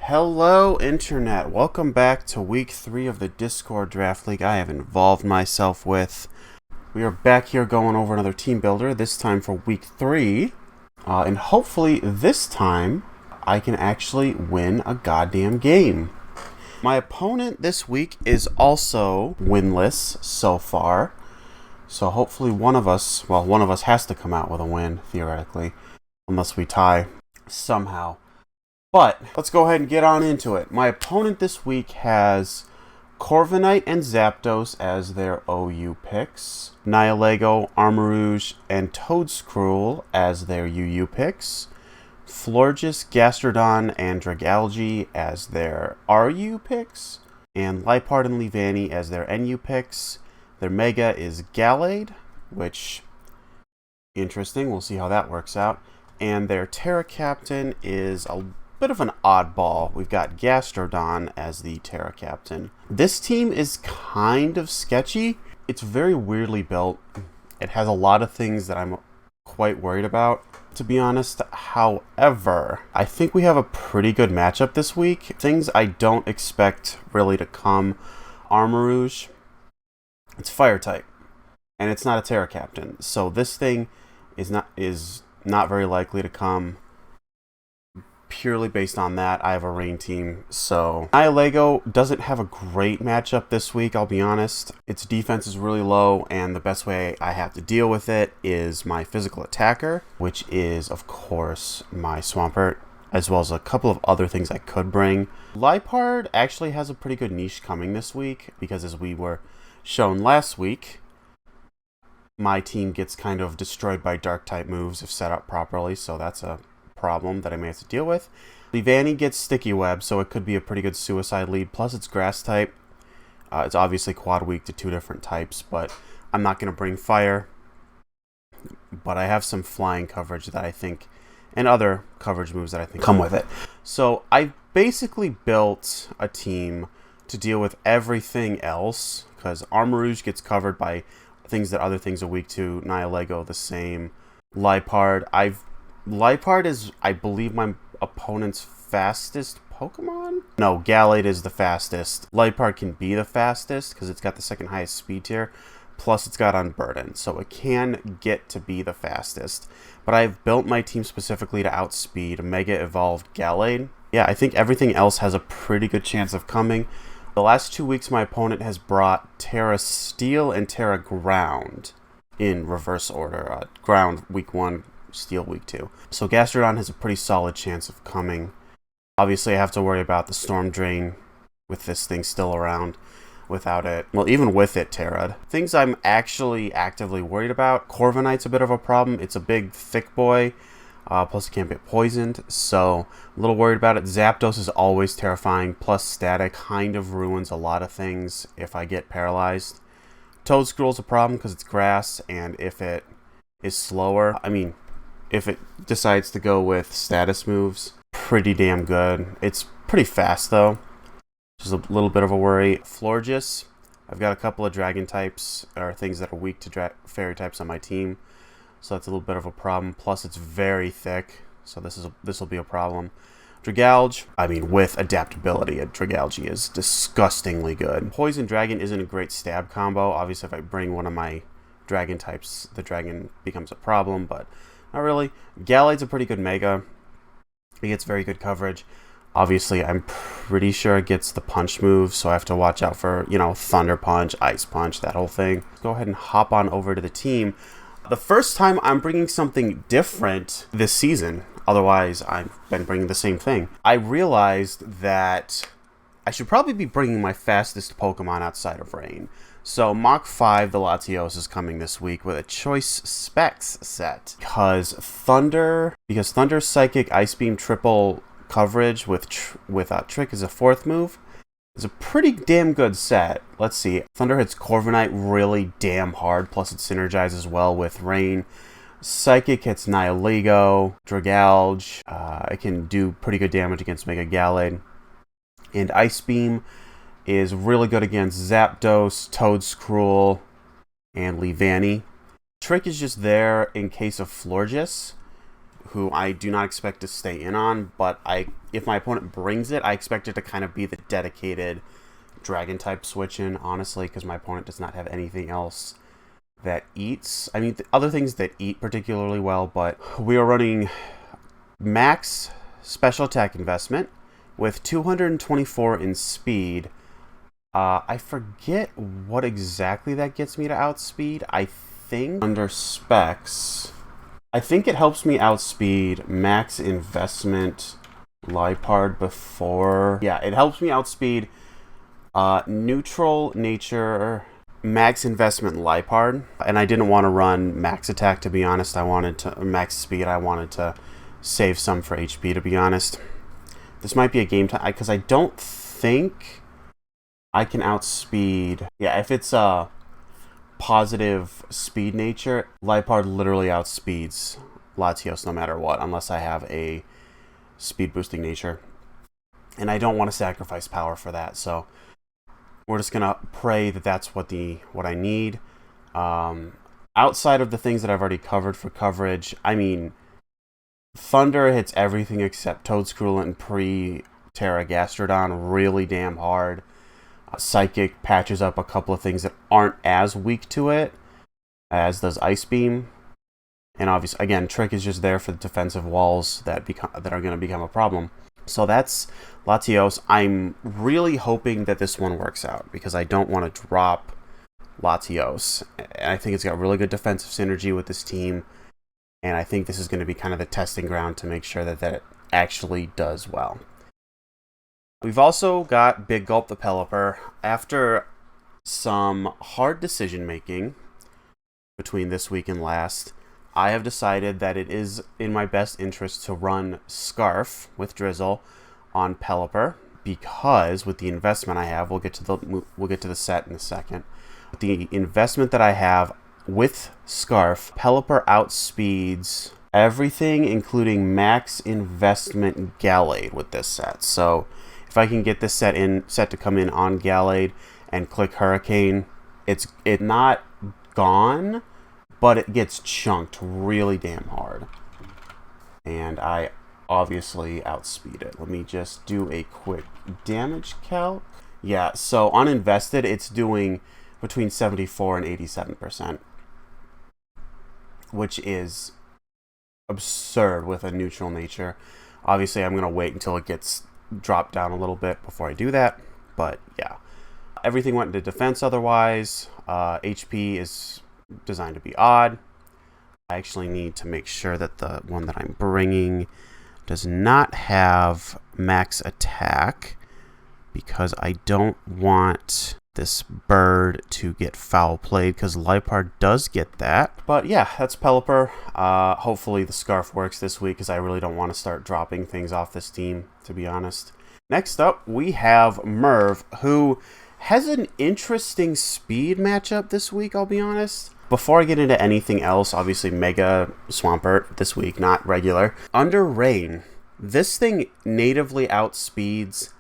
Hello, Internet. Welcome back to week 3 of the Discord Draft League I have involved myself with. We are back here going over another team builder, this time for week 3. And hopefully this time I can actually win a goddamn game. My opponent this week is also winless so far. So hopefully one of us has to come out with a win, theoretically. Unless we tie somehow. But let's go ahead and get on into it. My opponent this week has Corviknight and Zapdos as their OU picks, Nihilego, Armarouge, and Toedscruel as their UU picks, Florges, Gastrodon, and Dragalge as their RU picks, and Liepard and Leavanny as their NU picks. Their Mega is Gallade, which, interesting, we'll see how that works out. And their Terra Captain is a bit of an oddball. We've got Gastrodon as the Terra Captain. This team is kind of sketchy. It's very weirdly built. It has a lot of things that I'm quite worried about, to be honest. However, I think we have a pretty good matchup this week. Things I don't expect really to come. Armarouge, it's Fire type, and it's not a Terra Captain. So this thing is not very likely to come. Purely based on that, I have a Rain team. So Nihilego doesn't have a great matchup this week, I'll be honest. Its defense is really low, and the best way I have to deal with it is my physical attacker, which is, of course, my Swampert, as well as a couple of other things I could bring. Liepard actually has a pretty good niche coming this week, because as we were shown last week, my team gets kind of destroyed by Dark-type moves if set up properly, so that's a problem that I may have to deal with. Leavanny gets Sticky Web, so it could be a pretty good suicide lead. Plus, it's Grass type. It's obviously quad weak to 2 different types, but I'm not going to bring Fire. But I have some flying coverage that I think, and other coverage moves that I think come with it. So I basically built a team to deal with everything else, because Armarouge gets covered by things that other things are weak to. Nihilego the same. Liepard is, I believe, my opponent's fastest Pokemon? No, Gallade is the fastest. Liepard can be the fastest because it's got the second highest speed tier. Plus, it's got Unburden, so it can get to be the fastest. But I've built my team specifically to outspeed Mega Evolved Gallade. Yeah, I think everything else has a pretty good chance of coming. The last 2 weeks, my opponent has brought Terra Steel and Terra Ground in reverse order. Ground week 1. Steel week 2. So Gastrodon has a pretty solid chance of coming. Obviously, I have to worry about the Storm Drain with this thing still around. Without it, well, even with it, Terra. Things I'm actually actively worried about. Corviknight's a bit of a problem. It's a big, thick boy. Plus, it can't get poisoned. So, a little worried about it. Zapdos is always terrifying. Plus, static kind of ruins a lot of things if I get paralyzed. Toedscruel's a problem because it's grass, and if it is slower, if it decides to go with status moves, pretty damn good. It's pretty fast, though. Just a little bit of a worry. Florges, I've got a couple of dragon types, or things that are weak to fairy types on my team. So that's a little bit of a problem. Plus, it's very thick, so this will be a problem. Dragalge, with adaptability, Dragalge is disgustingly good. Poison Dragon isn't a great stab combo. Obviously, if I bring one of my dragon types, the dragon becomes a problem, but not really. Gallade's a pretty good Mega. He gets very good coverage. Obviously, I'm pretty sure it gets the punch move, so I have to watch out for, Thunder Punch, Ice Punch, that whole thing. Let's go ahead and hop on over to the team. The first time I'm bringing something different this season. Otherwise, I've been bringing the same thing. I realized that I should probably be bringing my fastest Pokemon outside of Rain. So Mach 5, the Latios, is coming this week with a Choice Specs set. Because Thunder, Psychic, Ice Beam, triple coverage with Trick as a 4th move is a pretty damn good set. Let's see. Thunder hits Corviknight really damn hard, plus it synergizes well with Rain. Psychic hits Nihilego, Dragalge. It can do pretty good damage against Mega Gallade. And Ice Beam is really good against Zapdos, Toedscruel, and Leavanny. Trick is just there in case of Florges, who I do not expect to stay in on, but if my opponent brings it, I expect it to kind of be the dedicated dragon type switch in, honestly, because my opponent does not have anything else that eats. I mean, other things that eat particularly well, but we are running max special attack investment with 224 in speed. I forget what exactly that gets me to outspeed. I think under specs, I think it helps me outspeed max investment Liepard before. Yeah, it helps me outspeed neutral nature max investment Liepard. And I didn't want to run max attack, to be honest. I wanted to max speed. I wanted to save some for HP, to be honest. This might be a game time because I don't think I can outspeed. Yeah, if it's a positive speed nature, Liepard literally outspeeds Latios no matter what, unless I have a speed boosting nature. And I don't want to sacrifice power for that, so we're just gonna pray that that's what I need. Outside of the things that I've already covered for coverage, I mean, Thunder hits everything except Toedscruel and pre-Terra Gastrodon really damn hard. Psychic patches up a couple of things that aren't as weak to it, as does Ice Beam. And obviously, again, Trick is just there for the defensive walls that are going to become a problem. So that's Latios. I'm really hoping that this one works out because I don't want to drop Latios. I think it's got really good defensive synergy with this team. And I think this is going to be kind of the testing ground to make sure that it actually does well. We've also got Big Gulp the Pelipper. After some hard decision making between this week and last, I have decided that it is in my best interest to run Scarf with Drizzle on Pelipper because with the investment I have, we'll get to the set in a second. With the investment that I have with Scarf, Pelipper outspeeds everything, including max investment Gallade with this set. So if I can get this set to come in on Gallade and click Hurricane, it's not gone, but it gets chunked really damn hard. And I obviously outspeed it. Let me just do a quick damage calc. Yeah, so on invested, it's doing between 74 and 87%, which is absurd with a neutral nature. Obviously, I'm going to wait until it gets dropped down a little bit before I do that, but yeah. Everything went into defense otherwise. HP is designed to be odd. I actually need to make sure that the one that I'm bringing does not have max attack because I don't want this bird to get foul played because Liepard does get that. But yeah, that's Pelipper. Hopefully the Scarf works this week because I really don't want to start dropping things off this team, to be honest. Next up, we have Merv, who has an interesting speed matchup this week, I'll be honest. Before I get into anything else, obviously Mega Swampert this week, not regular. Under Rain, this thing natively outspeeds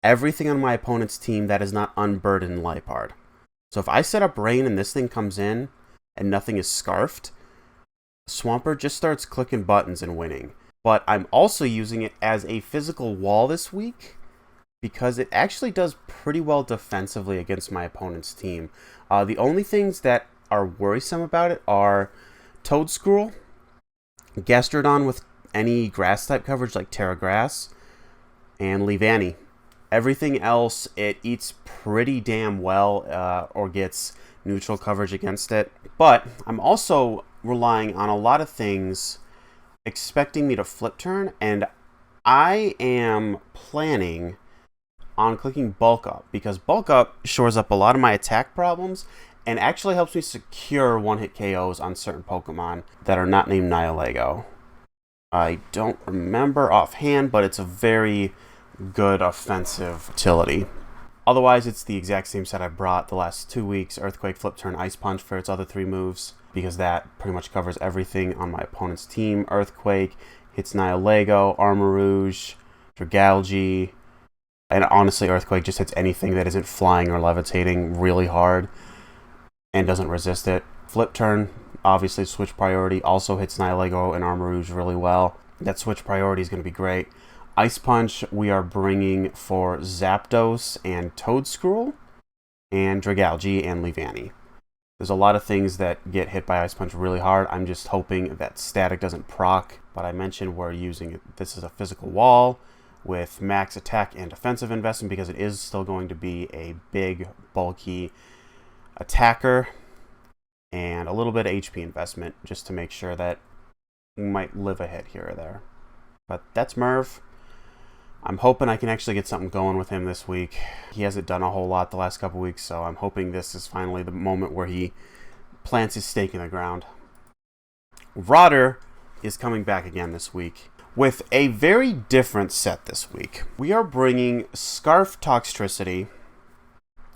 everything on my opponent's team that is not unburdened Liepard. So if I set up Rain and this thing comes in and nothing is scarfed, Swampert just starts clicking buttons and winning. But I'm also using it as a physical wall this week because it actually does pretty well defensively against my opponent's team. The only things that are worrisome about it are Toedscruel, Gastrodon with any grass type coverage like Terra Grass, and Leavanny. Everything else, it eats pretty damn well or gets neutral coverage against it. But I'm also relying on a lot of things expecting me to flip turn, and I am planning on clicking Bulk Up because Bulk Up shores up a lot of my attack problems and actually helps me secure one-hit KOs on certain Pokemon that are not named Nihilego. I don't remember offhand, but it's a very good offensive utility. Otherwise, it's the exact same set I brought the last 2 weeks, Earthquake, Flip Turn, Ice Punch for its other 3 moves, because that pretty much covers everything on my opponent's team. Earthquake hits Nihilego, Armarouge, Dragalge, and honestly, Earthquake just hits anything that isn't flying or levitating really hard and doesn't resist it. Flip Turn, obviously switch priority also hits Nihilego and Armarouge really well. That switch priority is going to be great. Ice Punch we are bringing for Zapdos and Toedscruel, and Dragalge and Leavanny. There's a lot of things that get hit by Ice Punch really hard. I'm just hoping that Static doesn't proc. But I mentioned we're using this as a physical wall with max attack and defensive investment because it is still going to be a big, bulky attacker and a little bit of HP investment just to make sure that we might live a hit here or there. But that's Merv. I'm hoping I can actually get something going with him this week. He hasn't done a whole lot the last couple weeks, so I'm hoping this is finally the moment where he plants his stake in the ground. Rodder is coming back again this week with a very different set this week. We are bringing Scarf Toxtricity,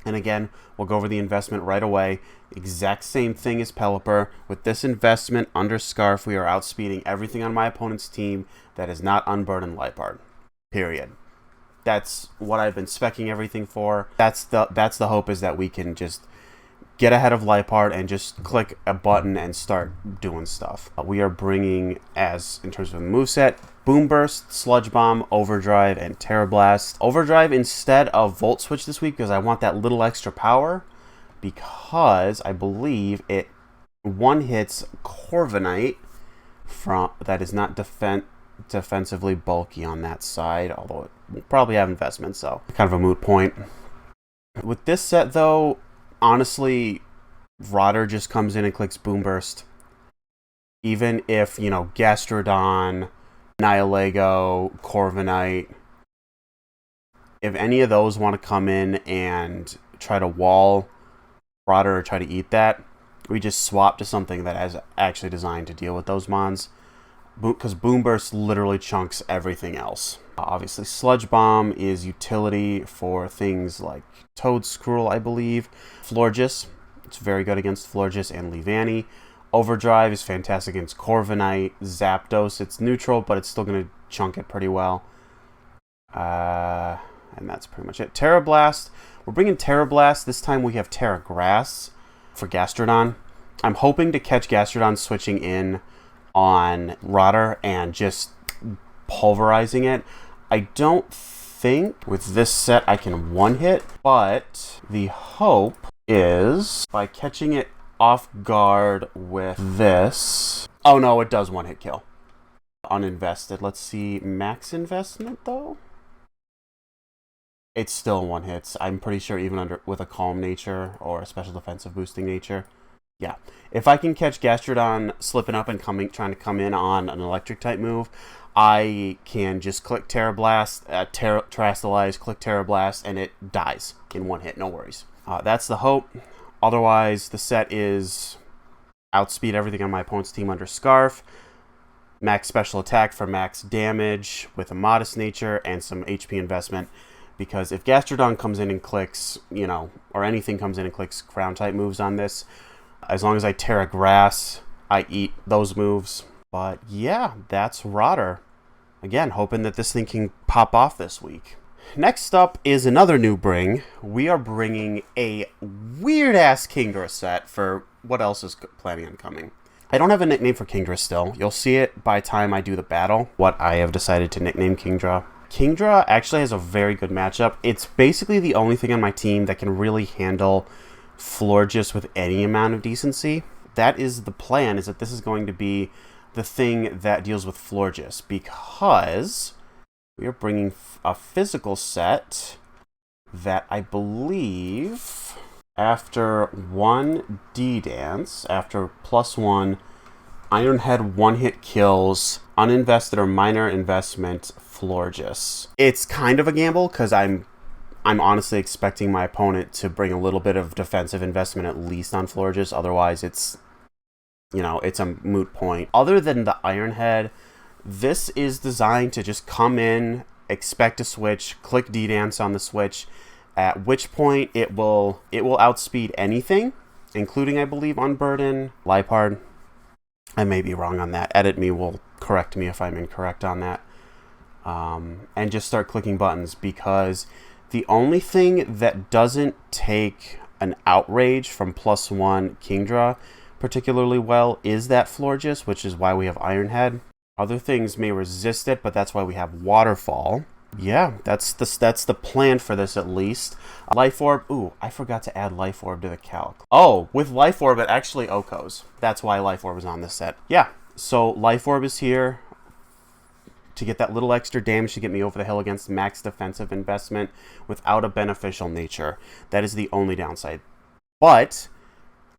and again, we'll go over the investment right away. Exact same thing as Pelipper. With this investment under Scarf, we are outspeeding everything on my opponent's team that is not Unburdened Liepard. Period. That's what I've been speccing everything for. That's the hope, is that we can just get ahead of Liepard and just click a button and start doing stuff. We are bringing, as in terms of the moveset, Boom Burst, Sludge Bomb, Overdrive, and Terra Blast. Overdrive instead of Volt Switch this week because I want that little extra power, because I believe it one-hits Corviknight from that is not defensively bulky on that side, although it will probably have investment, so kind of a moot point. With this set, though, honestly, Rodder just comes in and clicks Boom Burst. Even if, you know, Gastrodon, Nihilego, Corviknight, if any of those want to come in and try to wall Rodder or try to eat that, we just swap to something that is actually designed to deal with those mons. Because Boom Burst literally chunks everything else. Obviously, Sludge Bomb is utility for things like Toedscruel, I believe. Florges, it's very good against Florges and Leavanny. Overdrive is fantastic against Corviknight. Zapdos, it's neutral, but it's still going to chunk it pretty well. And that's pretty much it. Terra Blast, we're bringing Terra Blast. This time we have Terra Grass for Gastrodon. I'm hoping to catch Gastrodon switching in on Rodder and just pulverizing it. I don't think with this set I can one-hit, but the hope is by catching it off guard with this. Oh no, it does one-hit kill. Uninvested. Let's see, max investment though? It's still one hits. I'm pretty sure even with a calm nature or a special defensive boosting nature. Yeah, if I can catch Gastrodon slipping up and trying to come in on an electric type move, I can just click Terra Blast, Terastallize, click Terra Blast, and it dies in one hit. No worries. That's the hope. Otherwise, the set is outspeed everything on my opponent's team under Scarf, max special attack for max damage with a modest nature and some HP investment. Because if Gastrodon comes in and clicks, you know, or anything comes in and clicks ground type moves on this, as long as I Terra Grass, I eat those moves. But yeah, that's Rodder. Again, hoping that this thing can pop off this week. Next up is another new bring. We are bringing a weird-ass Kingdra set for what else is planning on coming. I don't have a nickname for Kingdra still. You'll see it by the time I do the battle, what I have decided to nickname Kingdra. Kingdra actually has a very good matchup. It's basically the only thing on my team that can really handle Florges with any amount of decency. That is the plan, is that this is going to be the thing that deals with Florges, because we are bringing a physical set that I believe after one D-Dance, after +1, Ironhead one-hit kills, uninvested or minor investment Florges. It's kind of a gamble because I'm honestly expecting my opponent to bring a little bit of defensive investment at least on Florges. Otherwise, it's, you know, it's a moot point. Other than the Ironhead, this is designed to just come in, expect a switch, click D-Dance on the switch, at which point it will outspeed anything, including, I believe, Unburden, Liepard. I may be wrong on that. Edit me will correct me if I'm incorrect on that. And just start clicking buttons, because the only thing that doesn't take an outrage from +1 Kingdra particularly well is that Florges, which is why we have Ironhead. Other things may resist it, but that's why we have Waterfall. Yeah, that's the plan for this at least. Life Orb. Ooh, I forgot to add Life Orb to the calc. Oh, with Life Orb, it actually OHKOs. That's why Life Orb is on this set. Yeah, so Life Orb is here to get that little extra damage to get me over the hill against max defensive investment without a beneficial nature. That is the only downside. But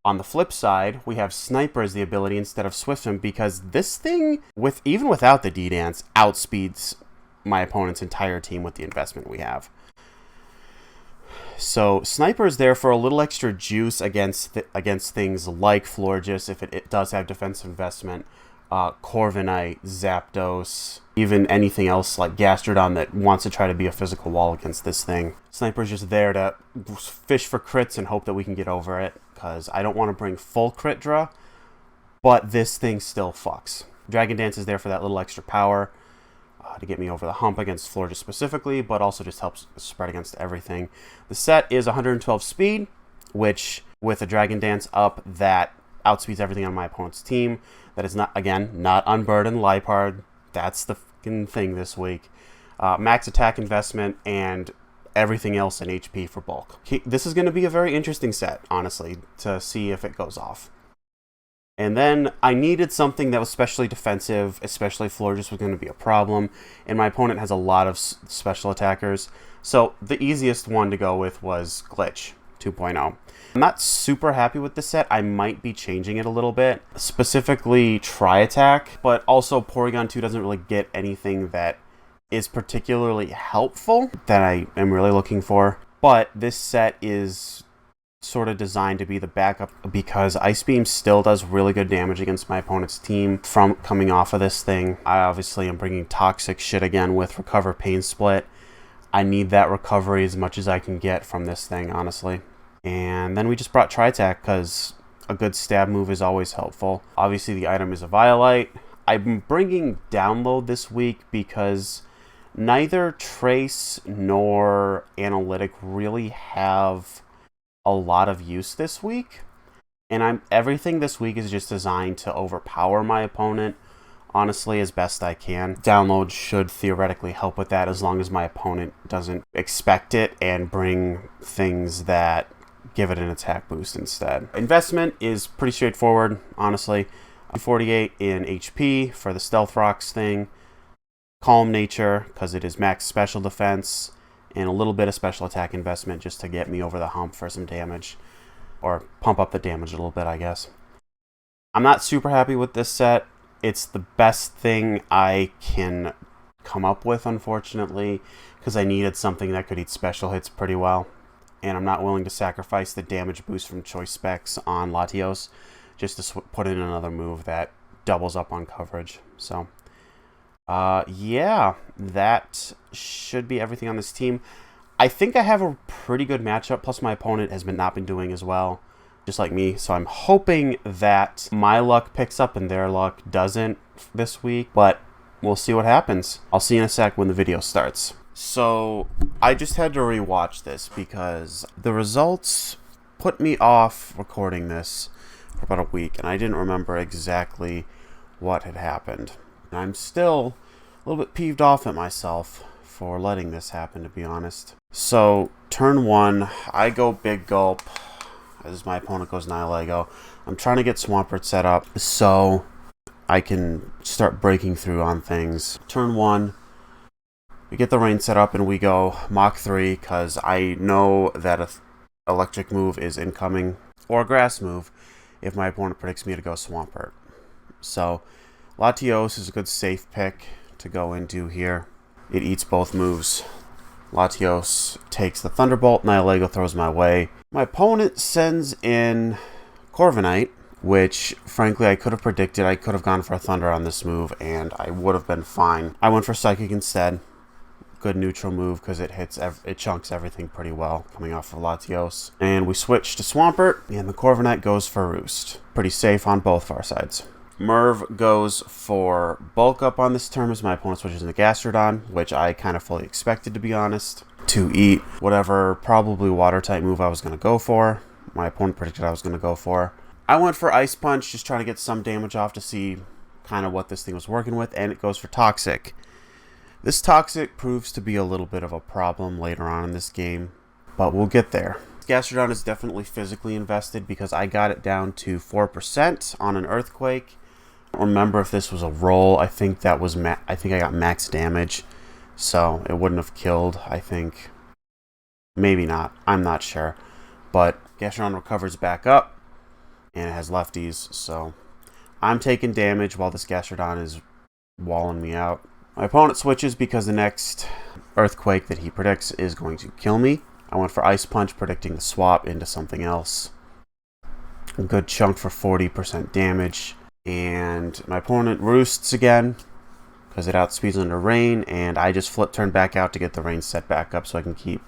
on the flip side, we have Sniper as the ability instead of Swift Swim, because this thing, even without the D-Dance, outspeeds my opponent's entire team with the investment we have. So Sniper is there for a little extra juice against things like Florges if it does have defensive investment, Corviknight, Zapdos, even anything else like Gastrodon that wants to try to be a physical wall against this thing. Sniper's just there to fish for crits and hope that we can get over it, because I don't want to bring full crit draw, but this thing still fucks. Dragon Dance is there for that little extra power to get me over the hump against Florges specifically, but also just helps spread against everything. The set is 112 speed, which with a Dragon Dance up, that outspeeds everything on my opponent's team. That is not Unburdened Liepard. That's the fucking thing this week. Max attack investment and everything else in HP for bulk. This is going to be a very interesting set, honestly, to see if it goes off. And then I needed something that was specially defensive, especially Florges was going to be a problem, and my opponent has a lot of special attackers. So the easiest one to go with was Glitch 2.0. I'm not super happy with this set. I might be changing it a little bit, specifically Tri-Attack, but also Porygon 2 doesn't really get anything that is particularly helpful that I am really looking for. But this set is sort of designed to be the backup because Ice Beam still does really good damage against my opponent's team from coming off of this thing. I obviously am bringing toxic shit again with Recover Pain Split. I need that recovery as much as I can get from this thing, honestly. And then we just brought Tri-Attack because a good stab move is always helpful. Obviously the item is a Violite. I'm bringing Download this week because neither Trace nor Analytic really have a lot of use this week. And everything this week is just designed to overpower my opponent, honestly, as best I can. Download should theoretically help with that as long as my opponent doesn't expect it and bring things that give it an attack boost instead. Investment is pretty straightforward, honestly. 48 in HP for the Stealth Rocks thing. Calm Nature, because it is max special defense, and a little bit of special attack investment just to get me over the hump for some damage. Or pump up the damage a little bit, I guess. I'm not super happy with this set. It's the best thing I can come up with, unfortunately, because I needed something that could eat special hits pretty well. And I'm not willing to sacrifice the damage boost from Choice Specs on Latios just to put in another move that doubles up on coverage. So, yeah, that should be everything on this team. I think I have a pretty good matchup, plus my opponent has not been doing as well, just like me. So I'm hoping that my luck picks up and their luck doesn't this week, but we'll see what happens. I'll see you in a sec when the video starts. So I just had to rewatch this because the results put me off recording this for about a week, and I didn't remember exactly what had happened. And I'm still a little bit peeved off at myself for letting this happen, to be honest. So turn one, I go Big Gulp as my opponent goes Nihilego. I'm trying to get Swampert set up so I can start breaking through on things. Turn one, we get the rain set up and we go Mach 3 because I know that an electric move is incoming, or a grass move if my opponent predicts me to go Swampert. So Latios is a good safe pick to go into here. It eats both moves. Latios takes the Thunderbolt, Nihilego throws my way. My opponent sends in Corviknight, which frankly I could have predicted. I could have gone for a Thunder on this move and I would have been fine. I went for Psychic instead. Good neutral move because it chunks everything pretty well coming off of Latios. And we switch to Swampert and the Corviknight goes for Roost. Pretty safe on both of our sides. Merv goes for Bulk Up on this turn as my opponent switches into Gastrodon, which I kind of fully expected, to be honest, to eat whatever probably Water type move I was going to go for. My opponent predicted I was going to go for. I went for Ice Punch, just trying to get some damage off to see kind of what this thing was working with, and it goes for Toxic. This Toxic proves to be a little bit of a problem later on in this game, but we'll get there. Gastrodon is definitely physically invested because I got it down to 4% on an Earthquake. I don't remember if this was a roll. I think that was I think I got max damage, so it wouldn't have killed, I think. Maybe not. I'm not sure. But Gastrodon recovers back up, and it has lefties, so I'm taking damage while this Gastrodon is walling me out. My opponent switches because the next Earthquake that he predicts is going to kill me. I went for Ice Punch, predicting the swap into something else. A good chunk for 40% damage. And my opponent roosts again because it outspeeds under rain, and I just flip turn back out to get the rain set back up so I can keep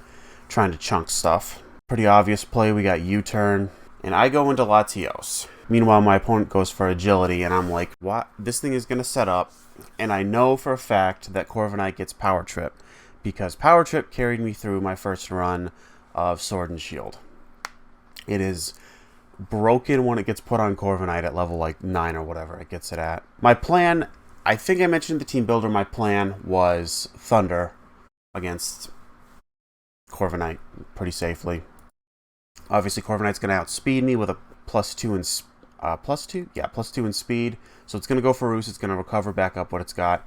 trying to chunk stuff. Pretty obvious play. We got U-turn, and I go into Latios. Meanwhile, my opponent goes for Agility, and I'm like, what? This thing is going to set up, and I know for a fact that Corviknight gets Power Trip, because Power Trip carried me through my first run of Sword and Shield. It is broken when it gets put on Corviknight at level like 9 or whatever it gets it at. My plan, I think I mentioned the team builder, my plan was Thunder against Corviknight pretty safely. Obviously, Corviknight's going to outspeed me with a +2 in +2 in speed. So it's going to go for Roost. It's going to recover back up what it's got.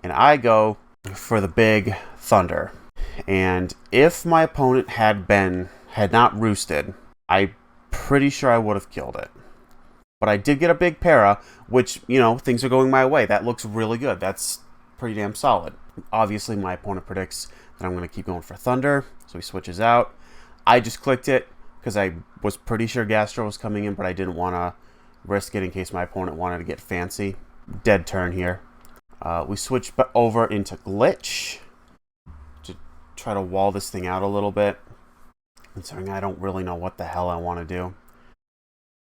And I go for the big Thunder. And if my opponent had not roosted, I'm pretty sure I would have killed it. But I did get a big Para, which, you know, things are going my way. That looks really good. That's pretty damn solid. Obviously, my opponent predicts that I'm going to keep going for Thunder, so he switches out. I just clicked it because I was pretty sure Gastro was coming in, but I didn't want to risk it in case my opponent wanted to get fancy. Dead turn here. We switch over into Glitch to try to wall this thing out a little bit, considering I don't really know what the hell I want to do.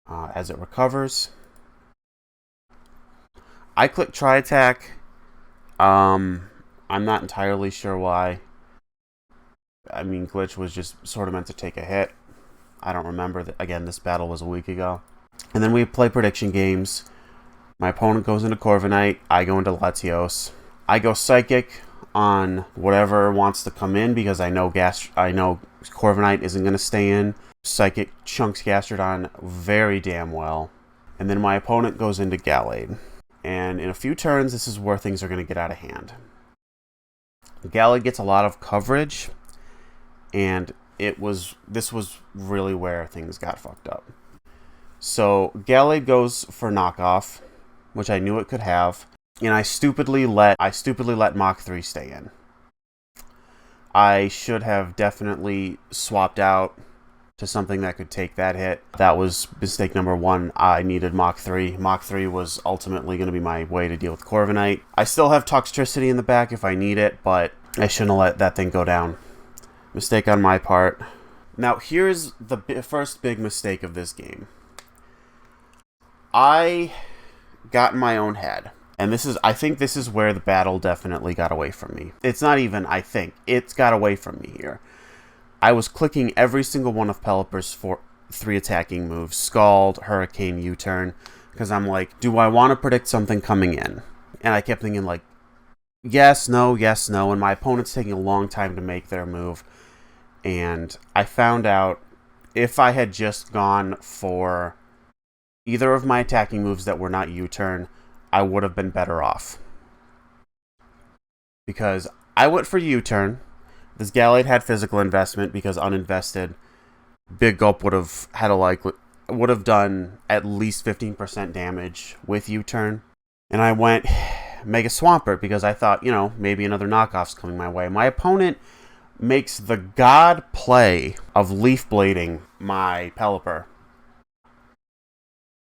As it recovers, I click Tri Attack. I'm not entirely sure why. I mean, Glitch was just sort of meant to take a hit. I don't remember. Again, this battle was a week ago. And then we play prediction games. My opponent goes into Corviknight. I go into Latios. I go Psychic on whatever wants to come in because I know Corviknight isn't going to stay in. Psychic chunks Gastrodon very damn well. And then my opponent goes into Gallade. And in a few turns, this is where things are going to get out of hand. Gallade gets a lot of coverage, and this was really where things got fucked up. So Gallade goes for Knockoff, which I knew it could have, and I stupidly let Mach 3 stay in. I should have definitely swapped out to something that could take that hit. That was mistake number one. I needed Mach 3. Mach 3 was ultimately going to be my way to deal with Corviknight. I still have Toxtricity in the back if I need it, but I shouldn't have let that thing go down. Mistake on my part. Now, here's the first big mistake of this game. I got in my own head. And I think this is where the battle definitely got away from me. It's not even, I think. It's got away from me here. I was clicking every single one of Pelipper's 3 attacking moves. Scald, Hurricane, U-turn. Because I'm like, do I want to predict something coming in? And I kept thinking like, yes, no. And my opponent's taking a long time to make their move. And I found out if I had just gone for either of my attacking moves that were not U-turn, I would have been better off. Because I went for U-turn. This Gallade had physical investment because uninvested, Big Gulp would have done at least 15% damage with U-turn. And I went Mega Swampert because I thought, maybe another knockoff's coming my way. My opponent makes the god play of Leaf Blading my Pelipper.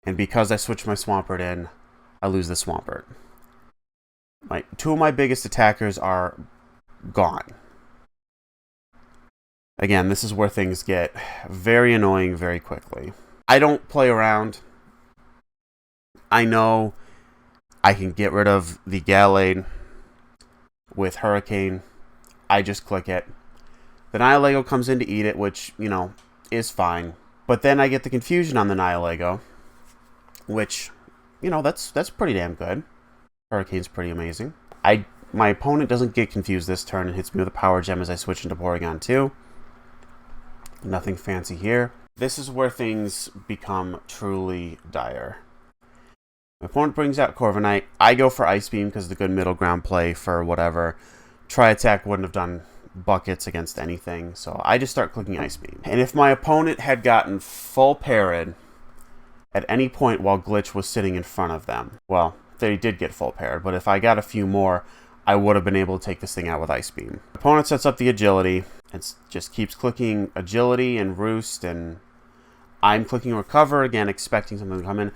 And because I switched my Swampert in, I lose the Swampert. Two of my biggest attackers are gone. Again, this is where things get very annoying very quickly. I don't play around. I know I can get rid of the Gallade with Hurricane. I just click it. The Nihilego comes in to eat it, which, is fine. But then I get the confusion on the Nihilego. which, you know, that's pretty damn good. Hurricane's pretty amazing. My opponent doesn't get confused this turn and hits me with a power gem as I switch into Porygon 2. Nothing fancy here. This is where things become truly dire. My opponent brings out Corviknight. I go for Ice Beam because the good middle ground play for whatever. Tri-Attack wouldn't have done buckets against anything, so I just start clicking Ice Beam. And if my opponent had gotten full parried at any point while Glitch was sitting in front of them, well, they did get full parried, but if I got a few more, I would have been able to take this thing out with Ice Beam. Opponent sets up the Agility and just keeps clicking Agility and Roost, and I'm clicking Recover again, expecting something to come in.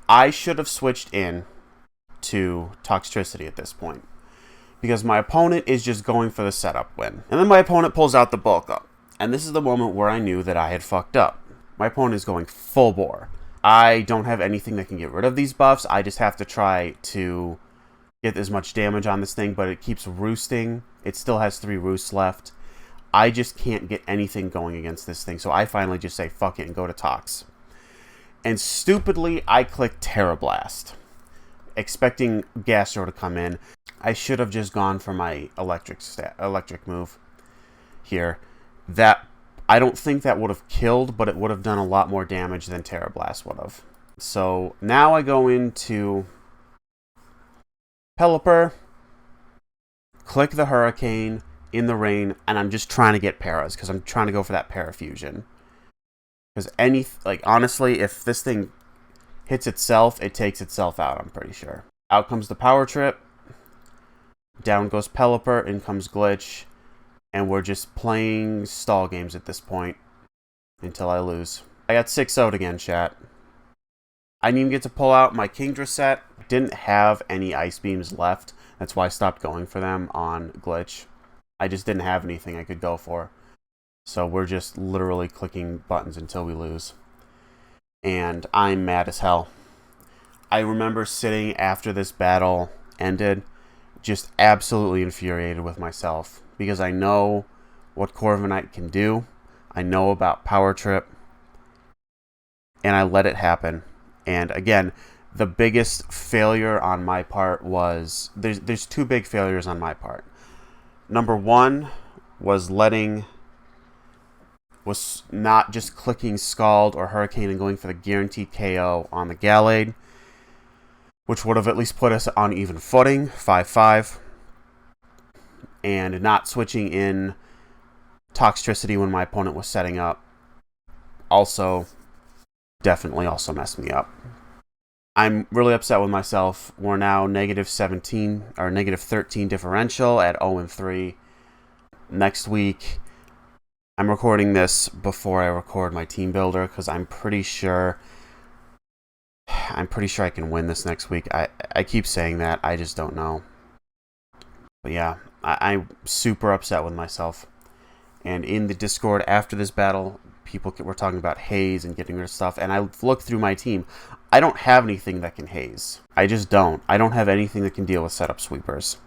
I should have switched in to Toxtricity at this point, because my opponent is just going for the setup win. And then my opponent pulls out the Bulk Up, and this is the moment where I knew that I had fucked up. My opponent is going full bore. I don't have anything that can get rid of these buffs. I just have to try to get as much damage on this thing, but it keeps roosting. It still has 3 roosts left. I just can't get anything going against this thing, so I finally just say fuck it and go to Tox. And stupidly, I click Tera Blast, expecting Gastro to come in. I should have just gone for my electric move here. That, I don't think that would have killed, but it would have done a lot more damage than Tera Blast would have. So now I go into Pelipper, click the Hurricane in the rain, and I'm just trying to get Paras because I'm trying to go for that Parafusion. Because honestly, if this thing hits itself, it takes itself out, I'm pretty sure. Out comes the Power Trip. Down goes Pelipper, in comes Glitch. And we're just playing stall games at this point until I lose. I got 6-0'd again, chat. I didn't even get to pull out my Kingdra set. Didn't have any Ice Beams left. That's why I stopped going for them on Glitch. I just didn't have anything I could go for. So we're just literally clicking buttons until we lose. And I'm mad as hell. I remember sitting after this battle ended, just absolutely infuriated with myself. Because I know what Corviknight can do. I know about Power Trip. And I let it happen. And again, the biggest failure on my part was... There's 2 big failures on my part. Number 1 was not just clicking Scald or Hurricane and going for the guaranteed KO on the Gallade, which would have at least put us on even footing, 5-5. And not switching in Toxtricity when my opponent was setting up definitely also messed me up. I'm really upset with myself. We're now -17 or -13 differential at 0-3. Next week, I'm recording this before I record my team builder because I'm pretty sure I can win this next week. I keep saying that. I just don't know. But yeah, I'm super upset with myself. And in the Discord after this battle, people were talking about haze and getting rid of stuff. And I looked through my team. I don't have anything that can haze. I just don't. I don't have anything that can deal with setup sweepers.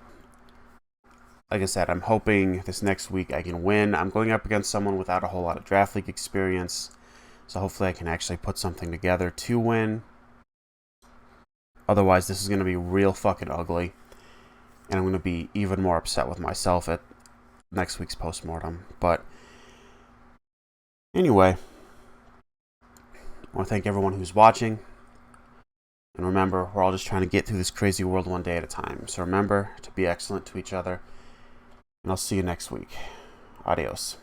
Like I said, I'm hoping this next week I can win. I'm going up against someone without a whole lot of Draft League experience. So hopefully I can actually put something together to win. Otherwise, this is going to be real fucking ugly. And I'm going to be even more upset with myself at next week's postmortem. But anyway, I want to thank everyone who's watching. And remember, we're all just trying to get through this crazy world one day at a time. So remember to be excellent to each other. And I'll see you next week. Adios.